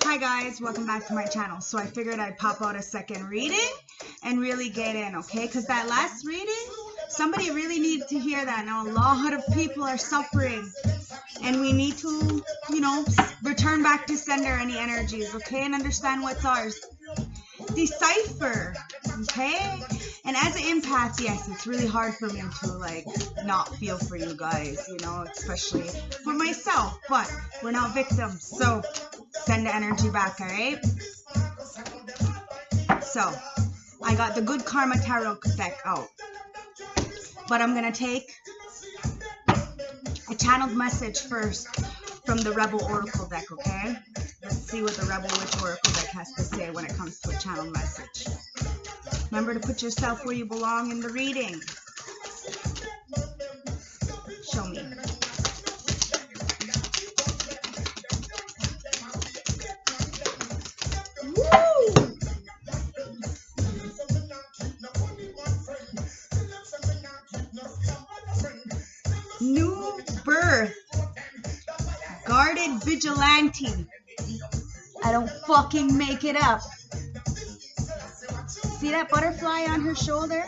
Hi guys, welcome back to my channel. So I figured I'd pop out a second reading and really get in, okay? Because that last reading, somebody really needed to hear that. Now a lot of people are suffering and we need to, return back to sender any energies, okay? And understand what's ours. Decipher, okay? And as an empath, yes, it's really hard for me to not feel for you guys, especially for myself, but we're not victims, so send the energy back, all right? So I got the Good Karma Tarot deck out, but I'm gonna take a channeled message first from the Rebel Oracle deck, okay? Let's see what the Rebel Witch Oracle deck has to say when it comes to a channeled message. Remember to put yourself where you belong in the reading. Show me. Woo! New birth. Guarded vigilante. I don't fucking make it up. See that butterfly on her shoulder?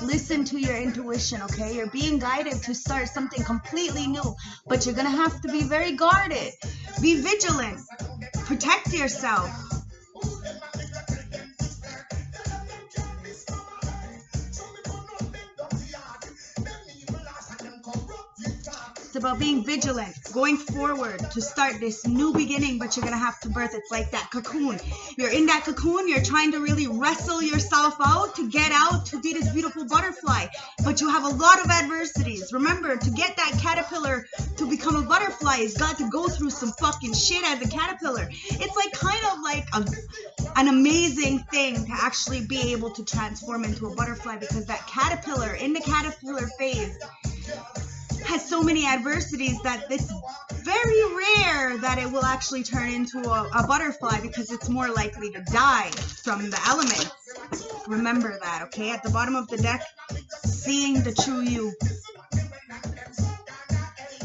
Listen to your intuition, okay? You're being guided to start something completely new, but you're gonna have to be very guarded. Be vigilant. Protect yourself. It's about being vigilant, going forward to start this new beginning, but you're going to have to birth. It's like that cocoon. You're in that cocoon. You're trying to really wrestle yourself out to get out to be this beautiful butterfly, but you have a lot of adversities. Remember, to get that caterpillar to become a butterfly, it's got to go through some fucking shit as a caterpillar. It's like kind of like an amazing thing to actually be able to transform into a butterfly, because that caterpillar, in the caterpillar phase, has so many adversities that it's very rare that it will actually turn into a butterfly, because it's more likely to die from the elements. Remember that, okay? At the bottom of the deck, seeing the true you.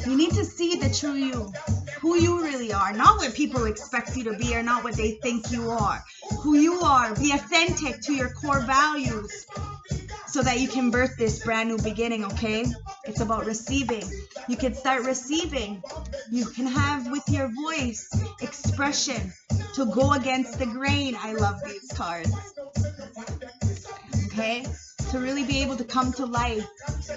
You need to see the true you, who you really are, not what people expect you to be or not what they think you are. Who you are, be authentic to your core values, so that you can birth this brand new beginning, okay? It's about receiving. You can start receiving. You can have with your voice expression to go against the grain. I love these cards. Okay? To really be able to come to life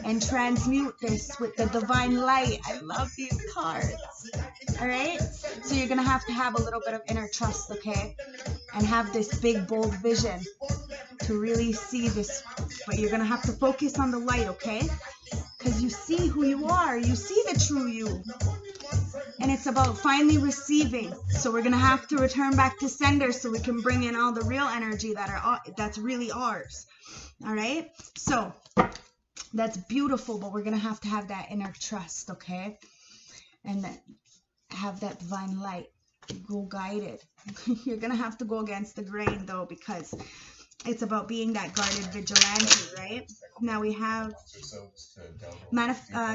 and transmute this with the divine light. I love these cards. All right? So you're going to have a little bit of inner trust, okay? And have this big, bold vision to really see this. But you're going to have to focus on the light, okay? Because you see who you are. You see the true you. And it's about finally receiving. So we're going to have to return back to sender so we can bring in all the real energy that's really ours. All right? So that's beautiful, but we're going to have that inner trust, okay? And have that divine light. Go guided. You're going to have to go against the grain, though, because it's about being that guarded vigilante, right? Now we have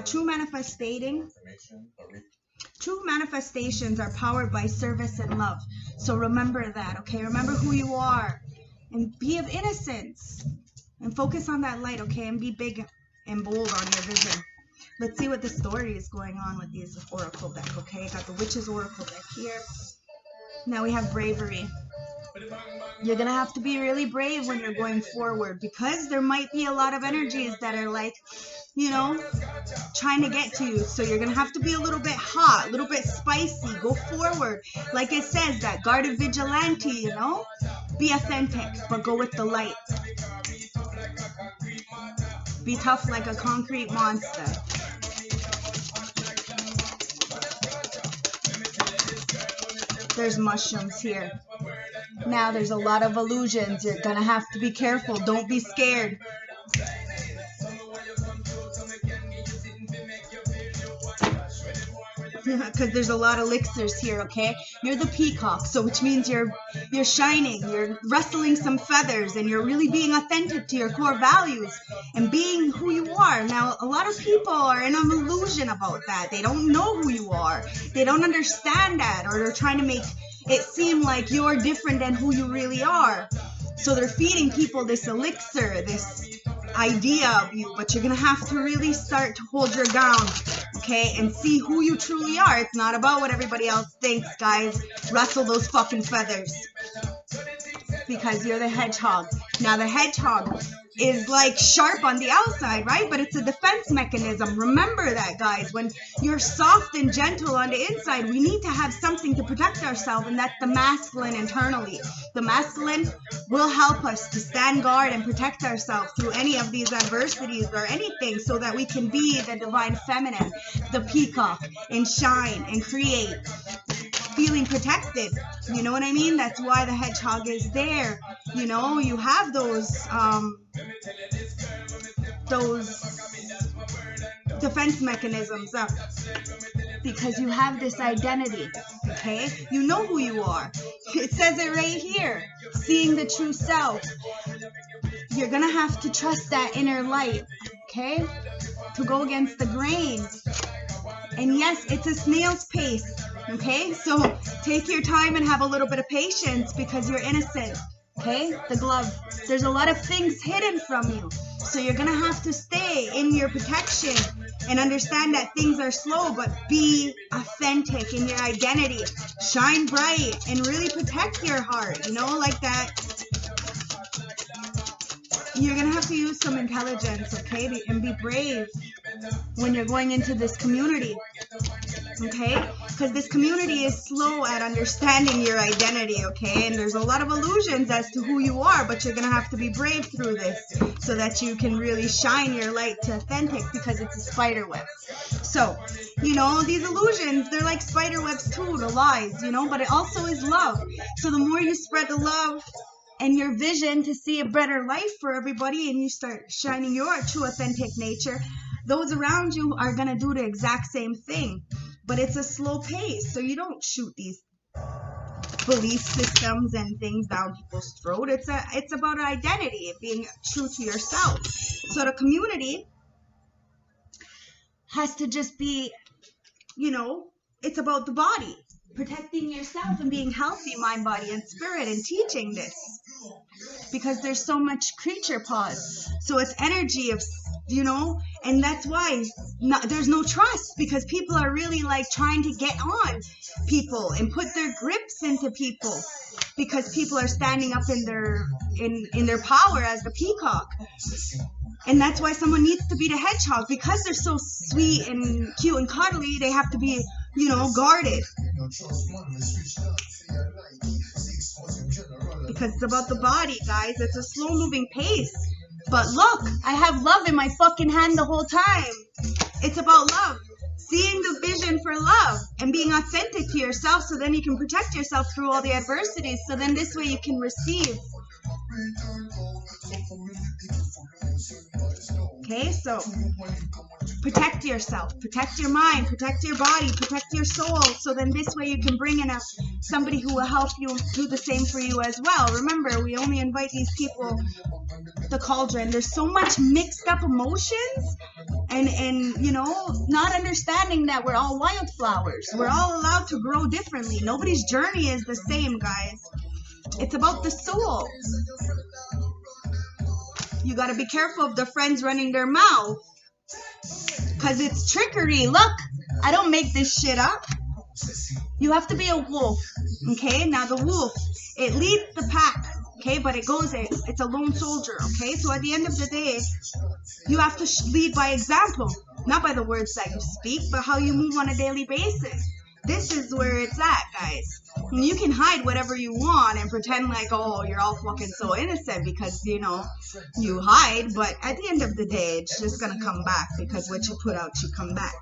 true manifesting. True manifestations are powered by service and love. So remember that, okay? Remember who you are and be of innocence and focus on that light, okay? And be big and bold on your vision. Let's see what the story is going on with these Oracle deck, okay? I got the Witch's Oracle deck here. Now we have bravery. You're going to have to be really brave when you're going forward, because there might be a lot of energies that are like, trying to get to you. So you're going to have to be a little bit hot, a little bit spicy. Go forward. Like it says, that guarded vigilante, Be authentic, but go with the light. Be tough like a concrete monster. There's mushrooms here. Now there's a lot of illusions. You're gonna have to be careful. Don't be scared. Because there's a lot of elixirs here, okay? You're the peacock, so which means you're shining, you're rustling some feathers, and you're really being authentic to your core values and being who you are. Now, a lot of people are in an illusion about that. They don't know who you are. They don't understand that, or they're trying to make it seem like you're different than who you really are. So they're feeding people this elixir, this idea of you, but you're gonna have to really start to hold your ground, okay, and see who you truly are. It's not about what everybody else thinks, guys. Rustle those fucking feathers, because you're the hedgehog. Now the hedgehog is like sharp on the outside, right? But it's a defense mechanism. Remember that, guys. When you're soft and gentle on the inside, we need to have something to protect ourselves, and that's the masculine internally. The masculine will help us to stand guard and protect ourselves through any of these adversities or anything, so that we can be the divine feminine, the peacock, and shine and create, feeling protected. You know what I mean? That's why the hedgehog is there. You know, you have those defense mechanisms up because you have this identity, okay? You know who you are. It says it right here, seeing the true self. You're gonna have to trust that inner light, okay, to go against the grain. And yes, it's a snail's pace, okay? So take your time and have a little bit of patience, because you're innocent, okay? The glove. There's a lot of things hidden from you. So you're going to have to stay in your protection and understand that things are slow, but be authentic in your identity. Shine bright and really protect your heart, you know, like that. You're going to have to use some intelligence, okay, and be brave when you're going into this community, okay? Because this community is slow at understanding your identity, okay? And there's a lot of illusions as to who you are, but you're going to have to be brave through this so that you can really shine your light to authentic, because it's a spider web. So, you know, these illusions, they're like spider webs too, the lies, you know, but it also is love. So the more you spread the love and your vision to see a better life for everybody, and you start shining your true authentic nature, those around you are going to do the exact same thing. But it's a slow pace, so you don't shoot these belief systems and things down people's throat. It's about identity, being true to yourself. So the community has to just be, you know, it's about the body, protecting yourself and being healthy, mind, body, and spirit, and teaching this. Because there's so much creature pause. So it's energy of, you know, and that's why there's no trust, because people are really like trying to get on people and put their grips into people, because people are standing up in their power as the peacock. And that's why someone needs to be the hedgehog, because they're so sweet and cute and cuddly. They have to be, you know, guarded. Because it's about the body, guys. It's a slow moving pace. But look, I have love in my fucking hand the whole time. It's about love. Seeing the vision for love and being authentic to yourself, so then you can protect yourself through all the adversities. So then this way you can receive. Okay, so protect yourself, protect your mind, protect your body, protect your soul. So then this way you can bring in somebody who will help you do the same for you as well. Remember, we only invite these people, the cauldron. There's so much mixed up emotions and you know, not understanding that we're all wildflowers. We're all allowed to grow differently. Nobody's journey is the same, guys. It's about the soul. You got to be careful of the friends running their mouth, because it's trickery. Look, I don't make this shit up. You have to be a wolf, okay? Now the wolf, it leads the pack, okay? But it's a lone soldier, okay? So at the end of the day, you have to lead by example, not by the words that you speak, but how you move on a daily basis. This is where it's at, guys. You can hide whatever you want and pretend like, oh, you're all fucking so innocent because, you know, you hide. But at the end of the day, it's just going to come back, because what you put out should come back.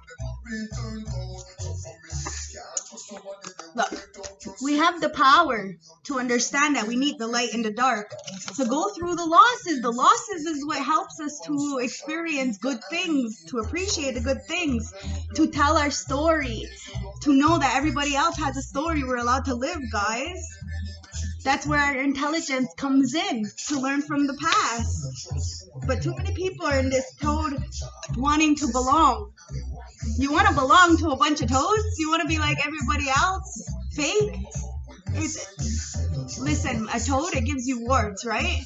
Look, we have the power to understand that we need the light in the dark. So go through the losses. The losses is what helps us to experience good things, to appreciate the good things, to tell our story, to know that everybody else has a story we're allowed to live, guys. That's where our intelligence comes in, to learn from the past. But too many people are in this toad wanting to belong. You want to belong to a bunch of toads? You want to be like everybody else? Fake? Listen, a toad, it gives you warts, right?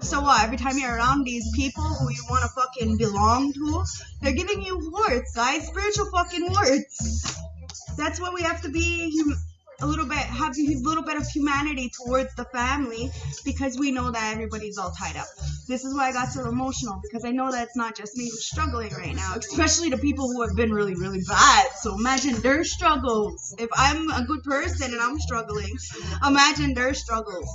So what? Every time you're around these people who you want to fucking belong to, they're giving you warts, guys. Spiritual fucking warts. That's why we have to be have a little bit of humanity towards the family, because we know that everybody's all tied up. This is why I got so emotional, because I know that it's not just me who's struggling right now, especially the people who have been really, really bad. So imagine their struggles. If I'm a good person and I'm struggling, imagine their struggles.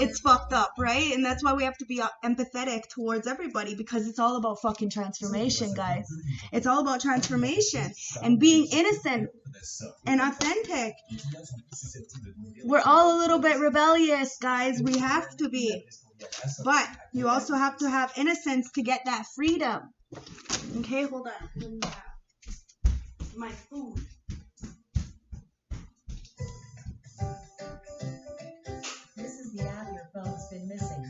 It's fucked up, right? And that's why we have to be empathetic towards everybody, because it's all about fucking transformation, guys. It's all about transformation and being innocent and authentic. We're all a little bit rebellious, guys. We have to be. But you also have to have innocence to get that freedom. Okay, hold on. My food. This is the app your phone's been missing.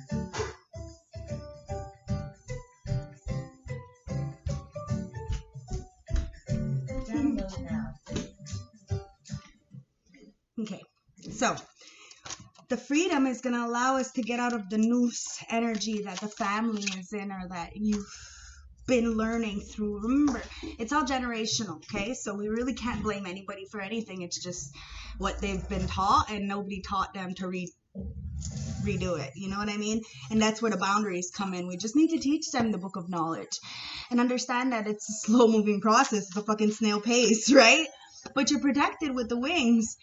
Download now. Okay, so the freedom is going to allow us to get out of the noose energy that the family is in, or that you've been learning through. Remember, it's all generational, okay? So we really can't blame anybody for anything. It's just what they've been taught, and nobody taught them to redo it. You know what I mean? And that's where the boundaries come in. We just need to teach them the book of knowledge and understand that it's a slow-moving process. It's a fucking snail pace, right? But you're protected with the wings.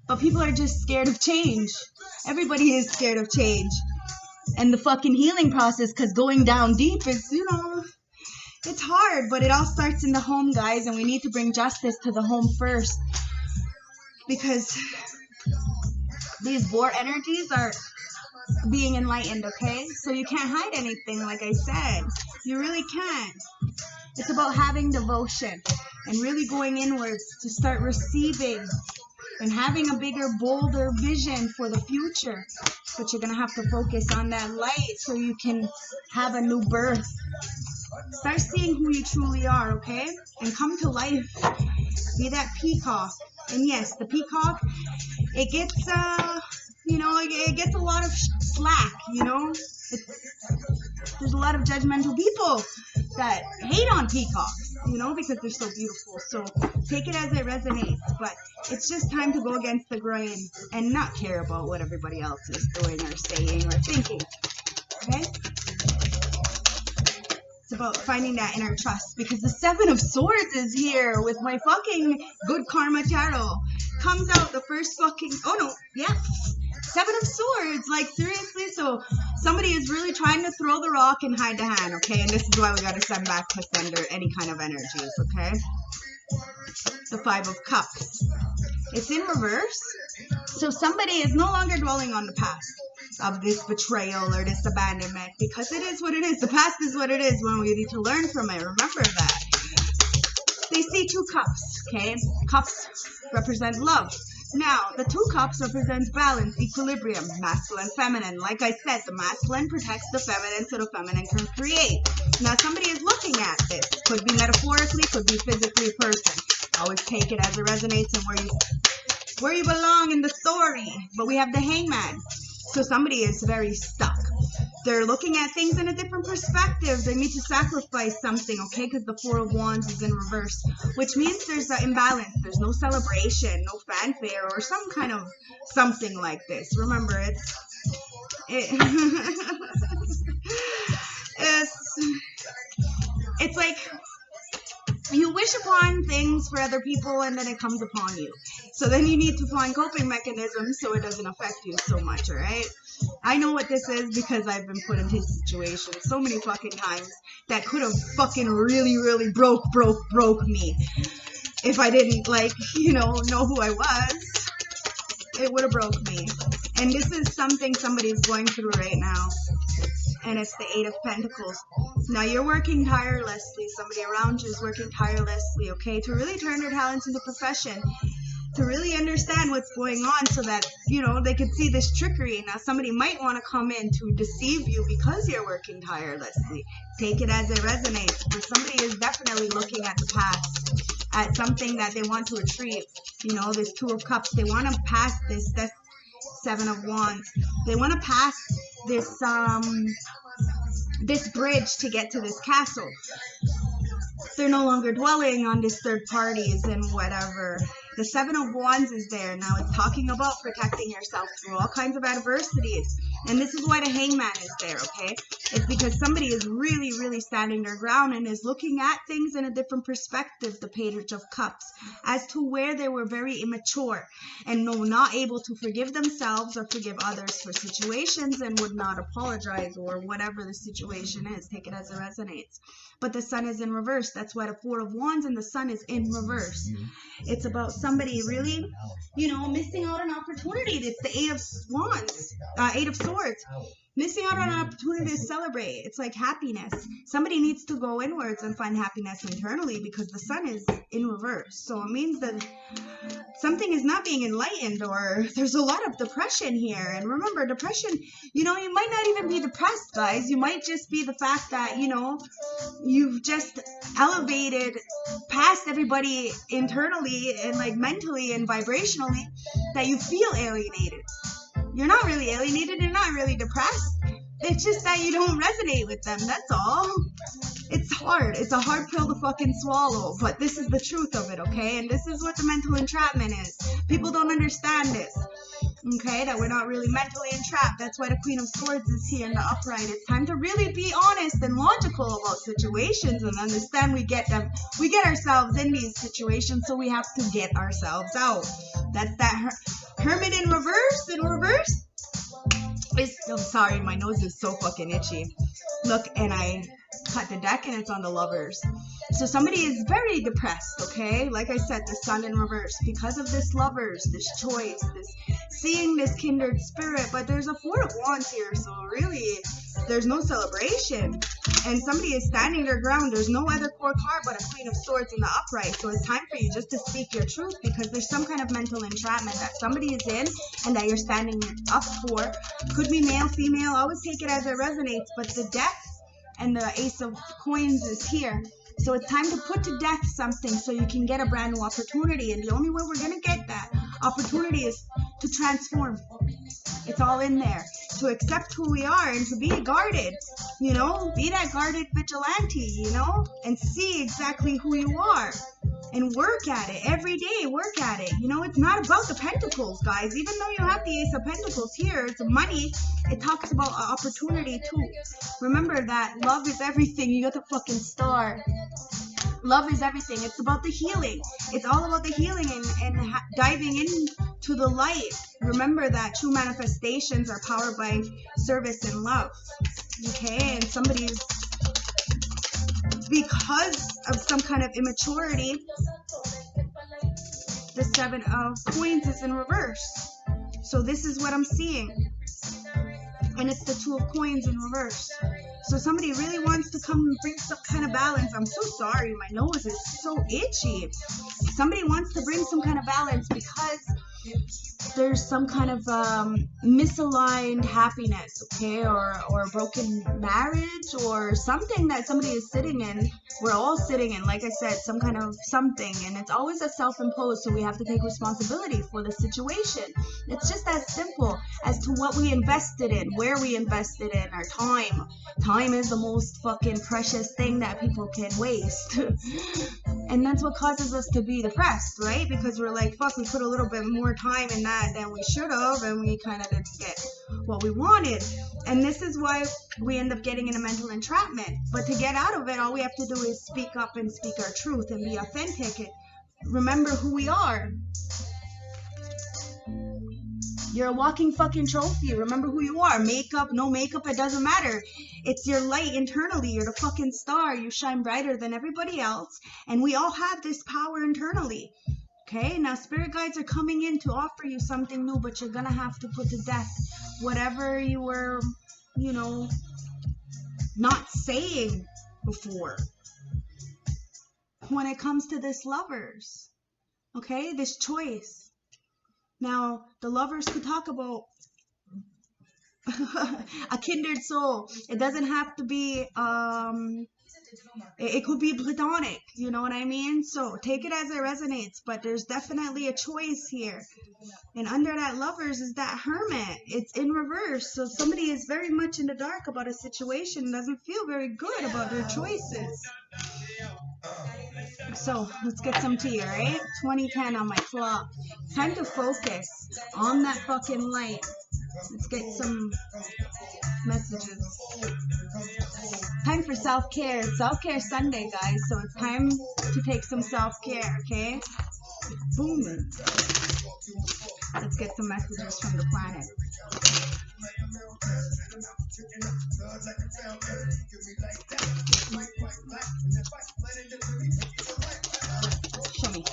But people are just scared of change. Everybody is scared of change. And the fucking healing process, because going down deep is, it's hard. But it all starts in the home, guys. And we need to bring justice to the home first. Because these war energies are being enlightened, okay? So you can't hide anything, like I said. You really can't. It's about having devotion and really going inwards to start receiving and having a bigger, bolder vision for the future. But you're going to have to focus on that light so you can have a new birth. Start seeing who you truly are, okay? And come to life. Be that peacock. And yes, the peacock, it gets, it gets a lot of slack, There's a lot of judgmental people that hate on peacocks, because they're so beautiful. So take it as it resonates. But it's just time to go against the grain and not care about what everybody else is doing or saying or thinking. Okay? It's about finding that inner trust, because the 7 of Swords is here with my fucking Good Karma Tarot. Comes out the first fucking, 7 of Swords, like seriously. So somebody is really trying to throw the rock and hide the hand, okay? And this is why we got to send back to sender any kind of energies, okay? The 5 of Cups. It's in reverse. So somebody is no longer dwelling on the past of this betrayal or this abandonment, because it is what it is. The past is what it is when we need to learn from it. Remember that. They see 2 cups, okay? Cups represent love. Now, the 2 cups represents balance, equilibrium, masculine, feminine. Like I said, the masculine protects the feminine so the feminine can create. Now, somebody is looking at this. Could be metaphorically, could be physically a person. Always take it as it resonates and where you belong in the story. But we have the Hangman. So somebody is very stuck. They're looking at things in a different perspective. They need to sacrifice something, okay? Because the 4 of Wands is in reverse, which means there's an imbalance. There's no celebration, no fanfare, or some kind of something like this. Remember, it's like you wish upon things for other people and then it comes upon you. So then you need to find coping mechanisms so it doesn't affect you so much, alright? I know what this is because I've been put in his situation so many fucking times that could have fucking really, really broke me. If I didn't, know who I was, it would have broke me. And this is something somebody's going through right now. And it's the 8 of Pentacles. Now you're working tirelessly. Somebody around you is working tirelessly, okay? To really turn their talents into profession. To really understand what's going on so that, they could see this trickery. Now somebody might want to come in to deceive you because you're working tirelessly. Take it as it resonates. But somebody is definitely looking at the past. at something that they want to achieve. You know, this Two of Cups, they want to pass this Seven of Wands. They want to pass this this bridge to get to this castle. They're no longer dwelling on these third parties and whatever. The Seven of Wands is there. Now it's talking about protecting yourself through all kinds of adversities. And this is why the Hangman is there, okay? It's because somebody is really, really standing their ground and is looking at things in a different perspective, the Page of Cups, as to where they were very immature and not able to forgive themselves or forgive others for situations and would not apologize or whatever the situation is. Take it as it resonates. But the Sun is in reverse. That's why the Four of Wands and the Sun is in reverse. It's about somebody really, you know, missing out on opportunity. It's the Eight of Swords. Missing out on an opportunity to celebrate. It's like happiness. Somebody needs to go inwards and find happiness internally because the Sun is in reverse. So it means that something is not being enlightened, or there's a lot of depression here. And remember, depression, you know, you might not even be depressed, guys. You might just be the fact that, you know, you've just elevated past everybody internally and like mentally and vibrationally that you feel alienated. You're not really alienated, you're not really depressed. It's just that you don't resonate with them, that's all. It's hard. It's a hard pill to fucking swallow, but this is the truth of it, okay? And this is what the mental entrapment is. People don't understand this, okay? That we're not really mentally entrapped. That's why the Queen of Swords is here in the upright. It's time to really be honest and logical about situations and understand we get ourselves in these situations, so we have to get ourselves out. That's that Hermit in reverse. I'm sorry, my nose is so fucking itchy. Look, and I cut the deck and it's on the Lovers. So somebody is very depressed, okay? Like I said, the Sun in reverse because of this Lovers, this choice, this seeing this kindred spirit. But there's a Four of Wands here, so really there's no celebration. And somebody is standing their ground. There's no other core card but a Queen of Swords in the upright. So it's time for you just to speak your truth, because there's some kind of mental entrapment that somebody is in and that you're standing up for. Could be male, female. Always take it as it resonates. But the Death and the Ace of Coins is here. So it's time to put to death something so you can get a brand new opportunity. And the only way we're going to get that opportunity is to transform. It's all in there. To accept who we are and to be guarded, you know, be that guarded vigilante, you know, and see exactly who you are. And work at it every day. Work at it. You know, it's not about the pentacles, guys. Even though you have the Ace of Pentacles here, it's money. It talks about opportunity too. Remember that love is everything. You got the fucking star. Love is everything. It's about the healing. It's all about the healing and diving into the light. Remember that true manifestations are powered by service and love. Okay, and somebody's, because of some kind of immaturity, the Seven of Coins is in reverse. So this is what I'm seeing. And it's the Two of Coins in reverse. So somebody really wants to come and bring some kind of balance. I'm so sorry. My nose is so itchy. Somebody wants to bring some kind of balance because there's some kind of misaligned happiness, okay, or a broken marriage or something that somebody is sitting in. We're all sitting in, like I said, some kind of something, and it's always a self-imposed, so we have to take responsibility for the situation. It's just as simple as to what we invested in, where we invested in our time. Time is the most fucking precious thing that people can waste. And that's what causes us to be depressed, right? Because we're like, fuck, we put a little bit more time in that than we should have, and we kind of didn't get what we wanted. And this is why we end up getting in a mental entrapment. But to get out of it, all we have to do is speak up and speak our truth and be authentic and remember who we are. You're a walking fucking trophy. Remember who you are. Makeup, no makeup, it doesn't matter. It's your light internally. You're the fucking star. You shine brighter than everybody else. And we all have this power internally. Okay, now spirit guides are coming in to offer you something new, but you're gonna have to put to death whatever you were, you know, not saying before. When it comes to this Lovers, okay, this choice. Now, the Lovers could talk about a kindred soul. It doesn't have to be It could be platonic, you know what I mean? So take it as it resonates, but there's definitely a choice here. And under that Lovers is that Hermit. It's in reverse. So somebody is very much in the dark about a situation, doesn't feel very good about their choices. So let's get some tea, all right? 2010 on my clock. Time to focus on that fucking light. Let's get some messages. Time for self-care. Self-care Sunday, guys. So it's time to take some self-care, okay? Boom. Let's get some messages from the planet. Show me.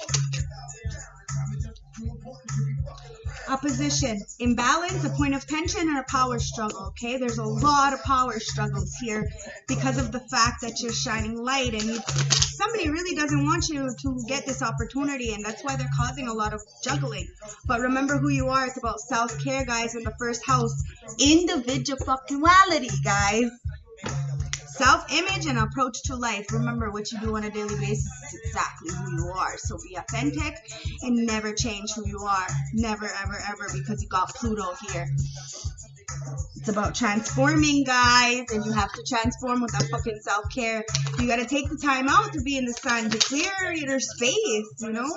Opposition, imbalance, a point of tension, and a power struggle, okay? There's a lot of power struggles here because of the fact that you're shining light, and somebody really doesn't want you to get this opportunity, and that's why they're causing a lot of juggling. But remember who you are. It's about self-care, guys, in the first house. Individuality, guys. Self-image and approach to life. Remember, what you do on a daily basis is exactly who you are. So be authentic and never change who you are. Never, ever, ever, because you got Pluto here. It's about transforming, guys, and you have to transform with that fucking self-care. You got to take the time out to be in the sun, to clear your space, you know?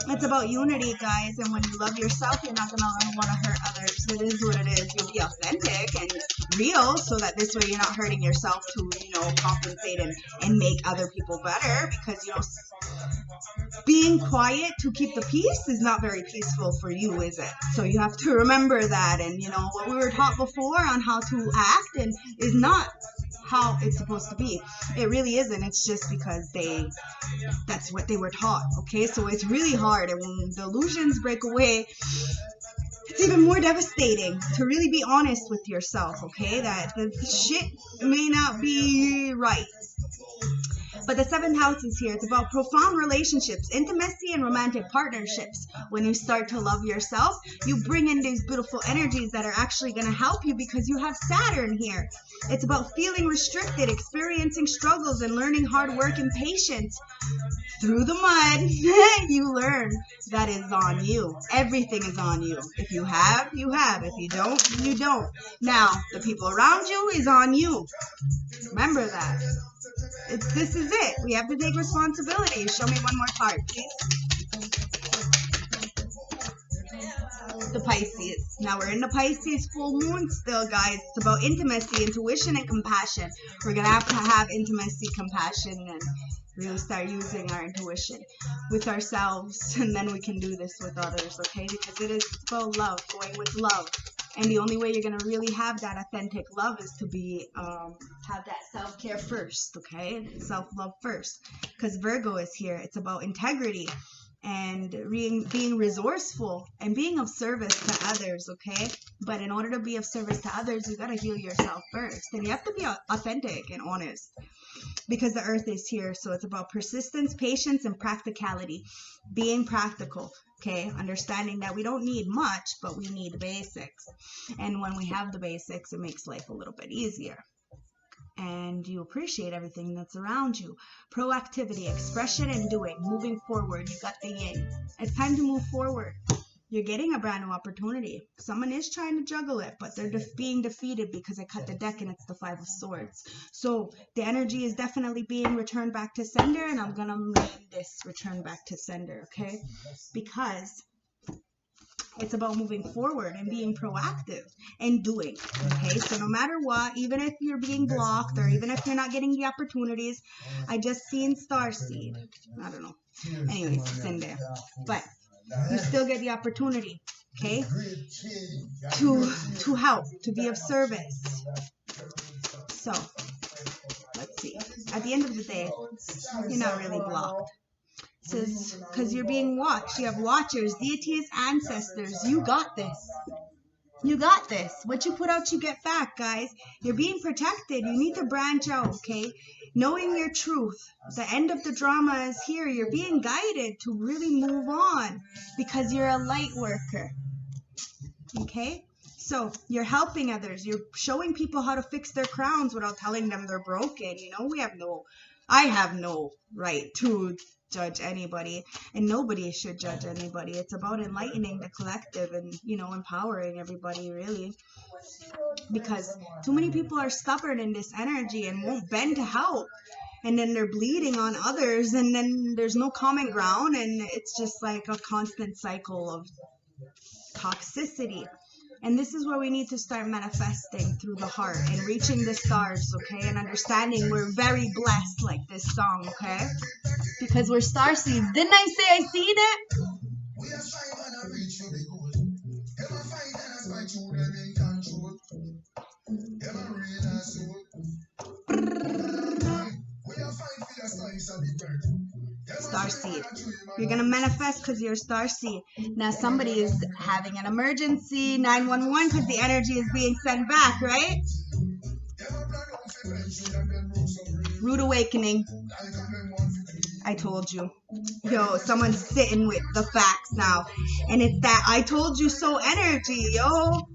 It's about unity, guys, and when you love yourself, you're not going to want to hurt others. It is what it is. You'll be authentic and real, so that this way you're not hurting yourself to, you know, compensate and make other people better, because, you know, being quiet to keep the peace is not very peaceful for you, is it? So you have to remember that, and, you know, what we were taught before on how to act and is not how it's supposed to be. It really isn't. It's just because that's what they were taught, okay? So it's really hard, and when the illusions break away, it's even more devastating to really be honest with yourself, okay? That the shit may not be right. But the 7th house is here. It's about profound relationships, intimacy, and romantic partnerships. When you start to love yourself, you bring in these beautiful energies that are actually going to help you, because you have Saturn here. It's about feeling restricted, experiencing struggles, and learning hard work and patience. Through the mud, you learn that is on you. Everything is on you. If you have, you have. If you don't, you don't. Now, the people around you is on you. Remember that. This is it. We have to take responsibility. Show me one more card, please. The Pisces. Now we're in the Pisces full moon still, guys. It's about intimacy, intuition, and compassion. We're going to have intimacy, compassion, and really start using our intuition with ourselves, and then we can do this with others, okay? Because it is about love, going with love. And the only way you're going to really have that authentic love is to be, have that self-care first, okay? Self-love first. Because Virgo is here. It's about integrity and being resourceful and being of service to others, okay? But in order to be of service to others, you got to heal yourself first. And you have to be authentic and honest, because the earth is here. So it's about persistence, patience, and practicality. Being practical. Okay, understanding that we don't need much, but we need the basics. And when we have the basics, it makes life a little bit easier. And you appreciate everything that's around you. Proactivity, expression, and doing. Moving forward. You got the yin. It's time to move forward. You're getting a brand new opportunity. Someone is trying to juggle it, but they're being defeated because I cut the deck and it's the 5 of Swords. So the energy is definitely being returned back to sender, and I'm going to name this return back to sender, okay? Because it's about moving forward and being proactive and doing, okay? So no matter what, even if you're being blocked or even if you're not getting the opportunities, I just seen Starseed. I don't know. Anyways, it's in there. But you still get the opportunity, okay, to help, to be of service. So, let's see. At the end of the day, you're not really blocked. It says, because you're being watched. You have watchers, deities, ancestors. You got this. You got this. What you put out, you get back, guys. You're being protected. You need to branch out, okay? Knowing your truth. The end of the drama is here. You're being guided to really move on because you're a light worker. Okay? So you're helping others. You're showing people how to fix their crowns without telling them they're broken. You know, I have no right to judge anybody, and nobody should judge anybody. It's about enlightening the collective and, you know, empowering everybody, really. Because too many people are stubborn in this energy and won't bend to help. And then they're bleeding on others, and then there's no common ground, and it's just like a constant cycle of toxicity. And this is where we need to start manifesting through the heart and reaching the stars, okay? And understanding we're very blessed, like this song, okay? Because we're star seeds. Didn't I say I seen it? Star seed. You're gonna manifest because you're a star seed. Now somebody is having an emergency, 911, because the energy is being sent back, right? Rude awakening. I told you. Yo, someone's sitting with the facts now. And it's that I told you so energy, yo.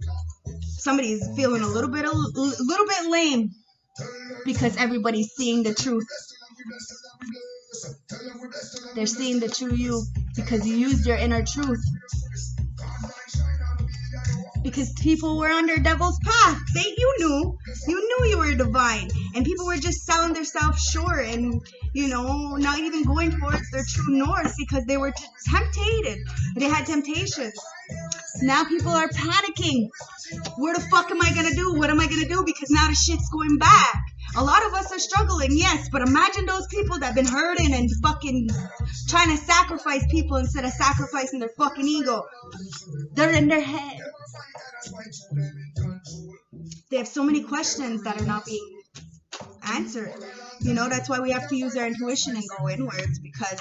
Somebody's feeling a little bit lame because everybody's seeing the truth. They're seeing the true you because you used your inner truth. Because people were on their devil's path. You knew you were divine, and people were just selling themselves short and, you know, not even going towards their true north because they were tempted. They had temptations. Now people are panicking. What the fuck am I gonna do? What am I gonna do? Because now the shit's going back. A lot of us are struggling, yes, but imagine those people that have been hurting and fucking trying to sacrifice people instead of sacrificing their fucking ego. They're in their head. They have so many questions that are not being answered. You know, that's why we have to use our intuition and go inwards, because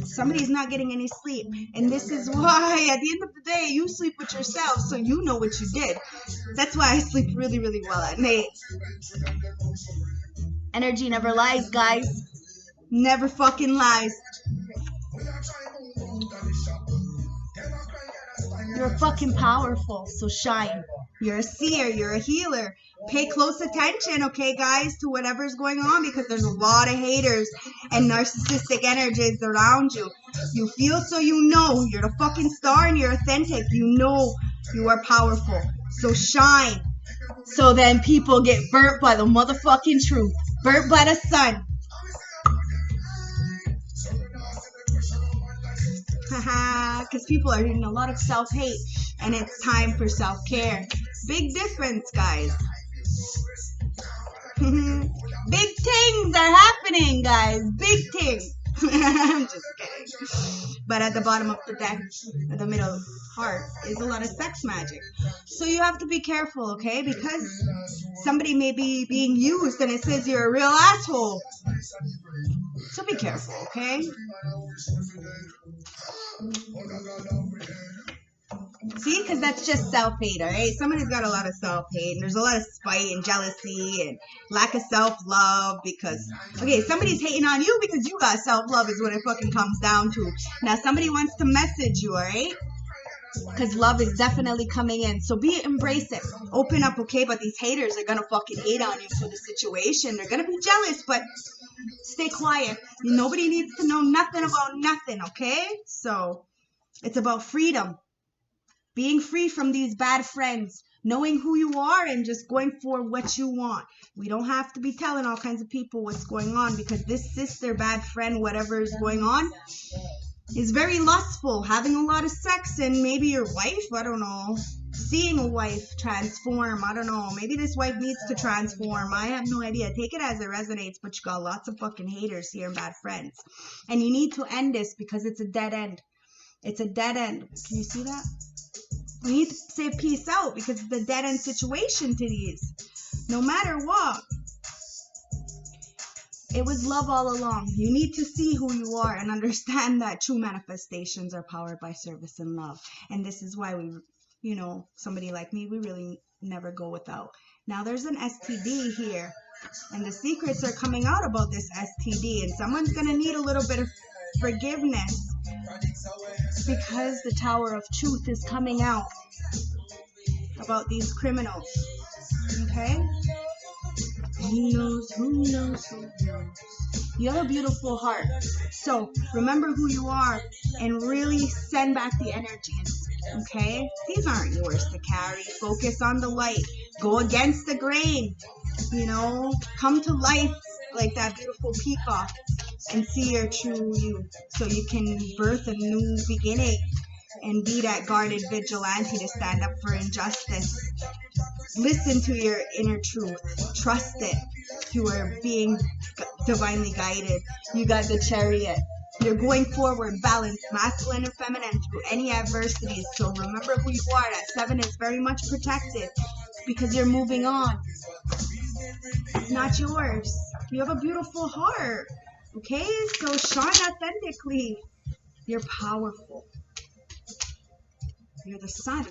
somebody's not getting any sleep. And this is why, at the end of the day, you sleep with yourself, so you know what you did. That's why I sleep really, really well at night. Energy never lies, guys. Never fucking lies. You're fucking powerful, so shine. You're a seer, you're a healer. Pay close attention, okay, guys, to whatever's going on, because there's a lot of haters and narcissistic energies around you. You feel, so you know. You're the fucking star and you're authentic. You know you are powerful. So shine. So then people get burnt by the motherfucking truth. Burnt by the sun. Haha, because people are in a lot of self-hate, and it's time for self-care. Big difference, guys. Big things are happening, guys. Big things. I'm just kidding. But at the bottom of the deck, at the middle heart, is a lot of sex magic. So you have to be careful, okay? Because somebody may be being used and it says you're a real asshole. So be careful, okay? See, because that's just self-hate, all right? Somebody's got a lot of self-hate, and there's a lot of spite and jealousy and lack of self-love because, okay, somebody's hating on you because you got self-love is what it fucking comes down to. Now, somebody wants to message you, all right? Because love is definitely coming in. So embrace it. Open up, okay? But these haters are going to fucking hate on you for the situation. They're going to be jealous, but stay quiet. Nobody needs to know nothing about nothing, okay? So it's about freedom. Being free from these bad friends, knowing who you are and just going for what you want. We don't have to be telling all kinds of people what's going on, because this sister, bad friend, whatever is going on, is very lustful, having a lot of sex, and maybe your wife, I don't know, seeing a wife transform, I don't know, maybe this wife needs to transform, I have no idea. Take it as it resonates, but you got lots of fucking haters here and bad friends. And you need to end this because it's a dead end. It's a dead end. Can you see that? We need to say peace out because it's a dead end situation to these. No matter what. It was love all along. You need to see who you are and understand that true manifestations are powered by service and love. And this is why we, you know, somebody like me, we really never go without. Now there's an STD here, and the secrets are coming out about this STD, and someone's going to need a little bit of forgiveness because the Tower of Truth is coming out about these criminals. Okay? Who knows, who knows, who knows? You have a beautiful heart. So remember who you are and really send back the energies. Okay? These aren't yours to carry. Focus on the light. Go against the grain. You know, come to life like that beautiful peacock and see your true you so you can birth a new beginning and be that guarded vigilante to stand up for injustice. Listen to your inner truth. Trust it. You are being divinely guided. You got the chariot. You're going forward, balanced, masculine and feminine through any adversities. So remember who you are. That 7 is very much protected because you're moving on. It's not yours. You have a beautiful heart. Okay? So shine authentically. You're powerful. You're the sun.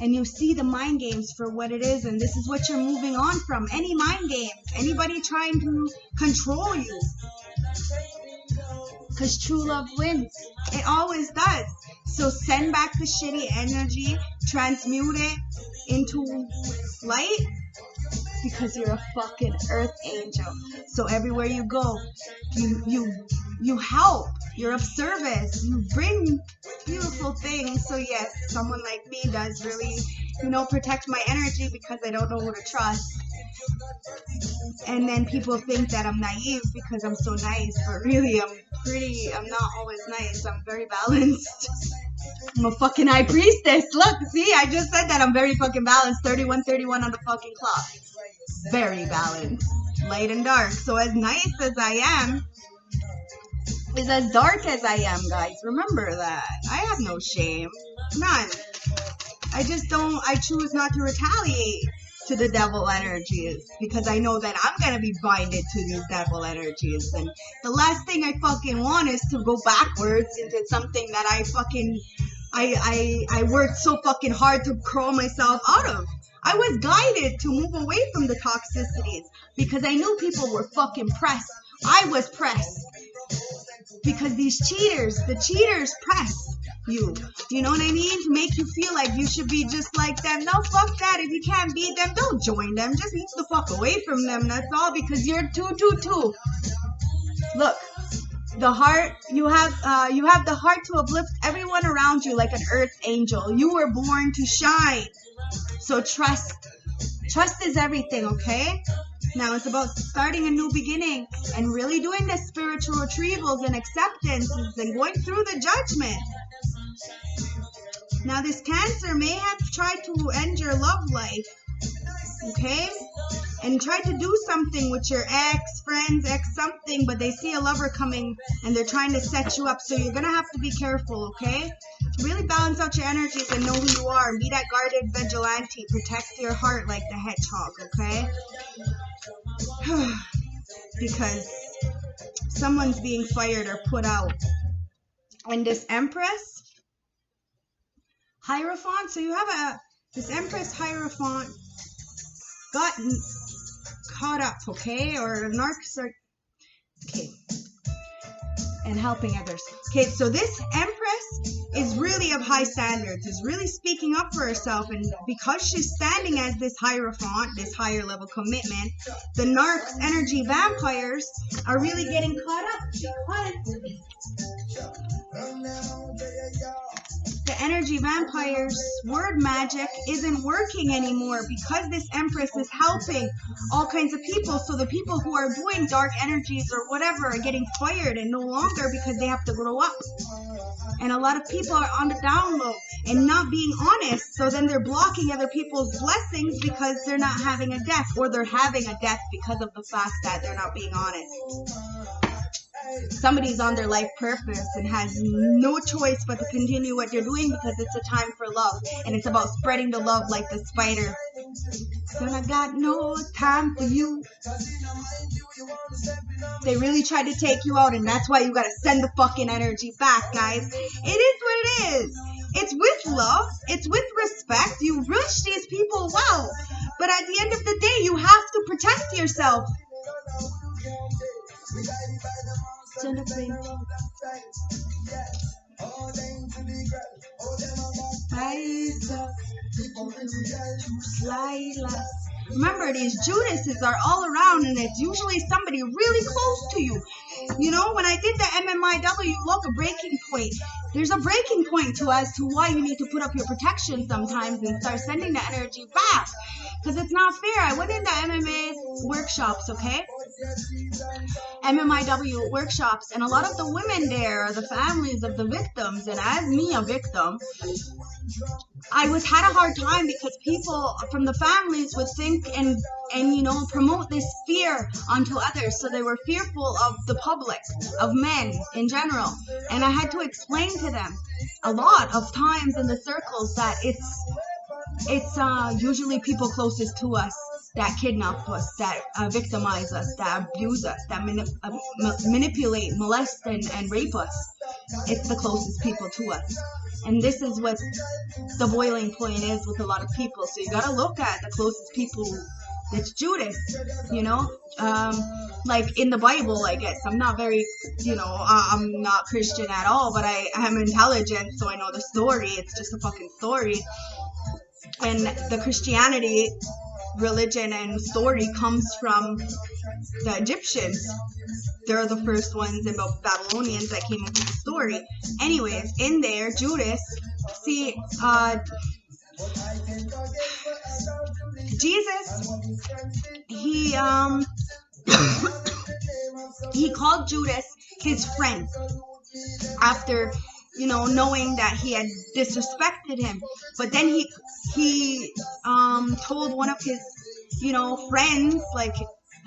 And you see the mind games for what it is, and this is what you're moving on from. Any mind games, anybody trying to control you. Because true love wins. It always does. So send back the shitty energy, transmute it into light, because you're a fucking earth angel. So everywhere you go, you help. You're of service. You bring beautiful things. So yes, someone like me does really, protect my energy because I don't know who to trust. And then people think that I'm naive because I'm so nice, but really I'm not always nice. I'm very balanced. I'm a fucking high priestess. Look, see, I just said that I'm very fucking balanced. 31:31 on the fucking clock. Very balanced. Light and dark. So as nice as I am, is as dark as I am, guys. Remember that. I have no shame. None. I choose not to retaliate to the devil energies because I know that I'm going to be binded to these devil energies. And the last thing I fucking want is to go backwards into something that I worked so fucking hard to crawl myself out of. I was guided to move away from the toxicities because I knew people were fucking pressed. I was pressed. Because the cheaters press you. You know what I mean? To make you feel like you should be just like them. No, fuck that. If you can't beat them, don't join them. Just move the fuck away from them. That's all, because you're too. Look, the heart, you have the heart to uplift everyone around you like an earth angel. You were born to shine. So trust is everything, okay? Now it's about starting a new beginning and really doing the spiritual retrievals and acceptances and going through the judgment. Now this Cancer may have tried to end your love life, okay? And tried to do something with your ex-friends, ex-something, but they see a lover coming and they're trying to set you up. So you're going to have to be careful, okay? Really balance out your energies and know who you are. Be that guarded vigilante. Protect your heart like the hedgehog, okay? Because someone's being fired or put out. And this Empress Hierophant, so you have this Empress Hierophant got caught up, okay? Or narcs are, okay, and helping others. Okay, so this Empress is really of high standards, is really speaking up for herself, and because she's standing as this Hierophant, this higher level commitment, the narcs energy vampires are really getting caught up because the energy vampires' word magic isn't working anymore because this Empress is helping all kinds of people. So the people who are doing dark energies or whatever are getting fired and no longer because they have to grow up. And a lot of people are on the down low and not being honest. So then they're blocking other people's blessings because they're not having a death, or they're having a death because of the fact that they're not being honest. Somebody's on their life purpose and has no choice but to continue what they're doing because it's a time for love, and it's about spreading the love like the spider. And I got no time for you. They really try to take you out, and that's why you gotta send the fucking energy back, guys. It is what it is. It's with love. It's with respect. You wish these people well, but at the end of the day, you have to protect yourself. Rise up, slide less. Remember, these Judases are all around, and it's usually somebody really close to you. You know, when I did the MMIW, look, a breaking point. There's a breaking point as to why you need to put up your protection sometimes and start sending the energy back. Because it's not fair. I went into MMA workshops, okay? MMIW workshops, and a lot of the women there are the families of the victims, and as me, a victim, I had a hard time because people from the families would think and you know, promote this fear onto others. So they were fearful of the public, of men in general. And I had to explain to them a lot of times in the circles that it's usually people closest to us that kidnap us, that victimize us, that abuse us, that manipulate, molest, and rape us. It's the closest people to us. And this is what the boiling point is with a lot of people. So you gotta look at the closest people. It's Judas, you know, like in the Bible, I guess. I'm not very, you know, I'm not Christian at all, but I am intelligent, so I know the story. It's just a fucking story. And the Christianity religion and story comes from the Egyptians. They're the first ones, and the Babylonians that came up with the story. Anyways, in there, Judas, see, Jesus, he he called Judas his friend after, you know, knowing that he had disrespected him. But then he told one of his, you know, friends, like,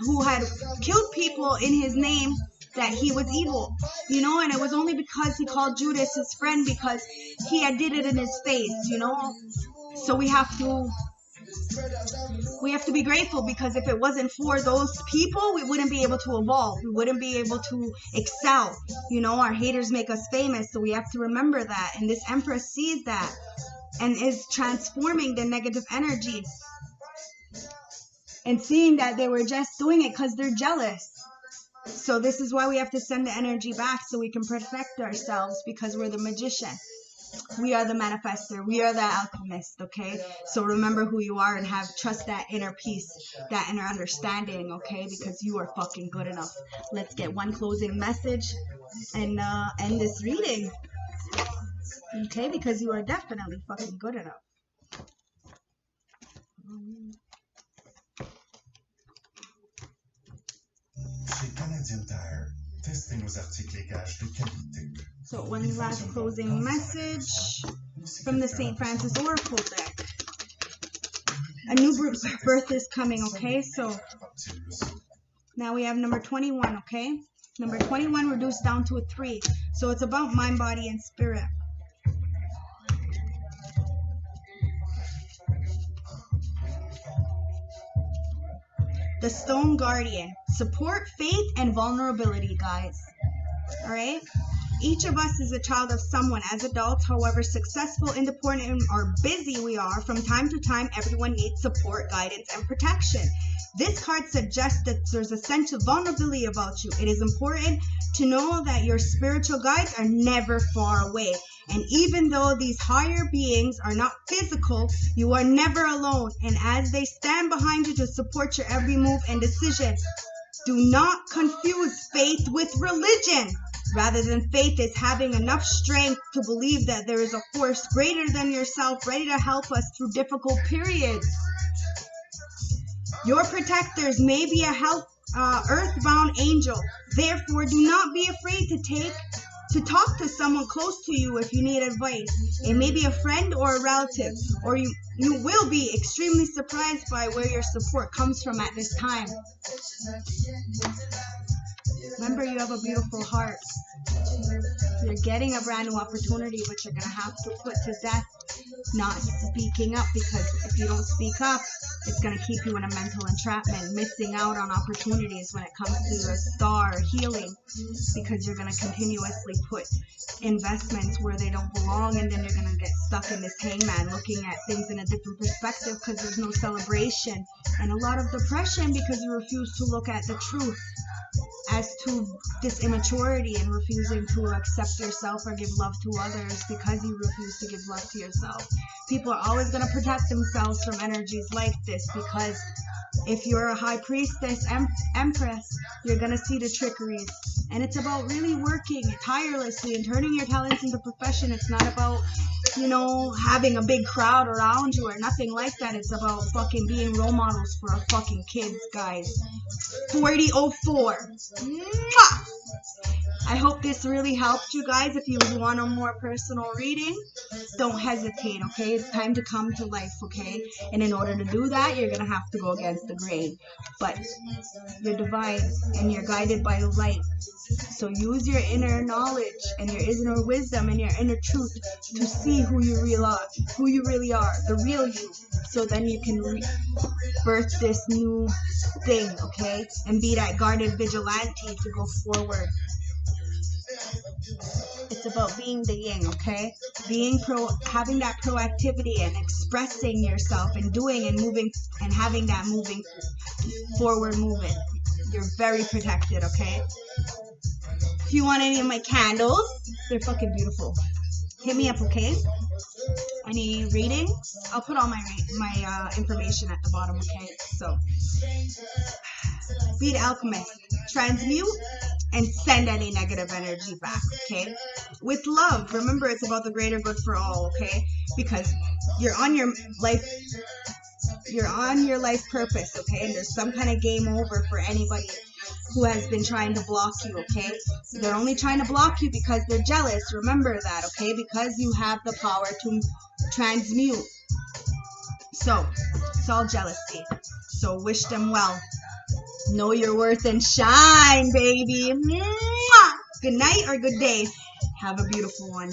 who had killed people in his name, that he was evil, you know, and it was only because he called Judas his friend because he had did it in his face, you know. So we have to be grateful, because if it wasn't for those people, we wouldn't be able to evolve. We wouldn't be able to excel. You know, our haters make us famous, so we have to remember that. And this Empress sees that and is transforming the negative energy and seeing that they were just doing it because they're jealous. So this is why we have to send the energy back, so we can protect ourselves, because we're the magician. We are the manifester. We are the alchemist, okay? So remember who you are and trust that inner peace, that inner understanding, okay? Because you are fucking good enough. Let's get one closing message and end this reading, okay? Because you are definitely fucking good enough. So one last closing message from the St. Francis Oracle deck. A new birth is coming, okay? So now we have number 21, okay? Number 21 reduced down to a 3. So it's about mind, body, and spirit. The Stone Guardian. Support, faith, and vulnerability, guys. Alright? Each of us is a child of someone. As adults, however successful, independent, or busy we are, from time to time, everyone needs support, guidance, and protection. This card suggests that there's a sense of vulnerability about you. It is important to know that your spiritual guides are never far away. And even though these higher beings are not physical, you are never alone. And as they stand behind you to support your every move and decision, do not confuse faith with religion. Rather than faith is having enough strength to believe that there is a force greater than yourself ready to help us through difficult periods. Your protectors may be a earthbound angel. Therefore, do not be afraid to talk to someone close to you if you need advice. It may be a friend or a relative, or you will be extremely surprised by where your support comes from at this time. Remember, you have a beautiful heart. You're getting a brand new opportunity, but you're going to have to put to death not speaking up, because if you don't speak up, It's going to keep you in a mental entrapment, missing out on opportunities when it comes to a star healing, because you're going to continuously put investments where they don't belong, and then you're going to get stuck in this hangman looking at things in a different perspective because there's no celebration, and a lot of depression because you refuse to look at the truth as to this immaturity and refusing to accept yourself or give love to others because you refuse to give love to yourself. People are always going to protect themselves from energies like this, because if you're a high priestess, empress, you're going to see the trickeries. And it's about really working tirelessly and turning your talents into profession. It's not about, having a big crowd around you or nothing like that. It's about fucking being role models for our fucking kids, guys. 4004. Mwah! I hope this really helped you guys. If you want a more personal reading, don't hesitate, okay? It's time to come to life, okay? And in order to do that, you're going to have to go against the grain. But you're divine and you're guided by the light. So use your inner knowledge and your inner wisdom and your inner truth to see who you really are, the real you. So then you can birth this new thing, okay? And be that guarded vigilante to go forward. It's about being the yin, okay? Having that proactivity and expressing yourself and doing and moving and having that moving forward movement. You're very protected, okay? If you want any of my candles, they're fucking beautiful. Hit me up, okay? Any reading? I'll put all my information at the bottom, okay? So, be the alchemist. Transmute and send any negative energy back, okay? With love. Remember, it's about the greater good for all, okay? Because you're on your life purpose, okay? And there's some kind of game over for anybody who has been trying to block you, okay? They're only trying to block you because they're jealous. Remember that, okay? Because you have the power to transmute. So, it's all jealousy. So, wish them well. Know your worth and shine, baby. Mwah! Good night or good day. Have a beautiful one.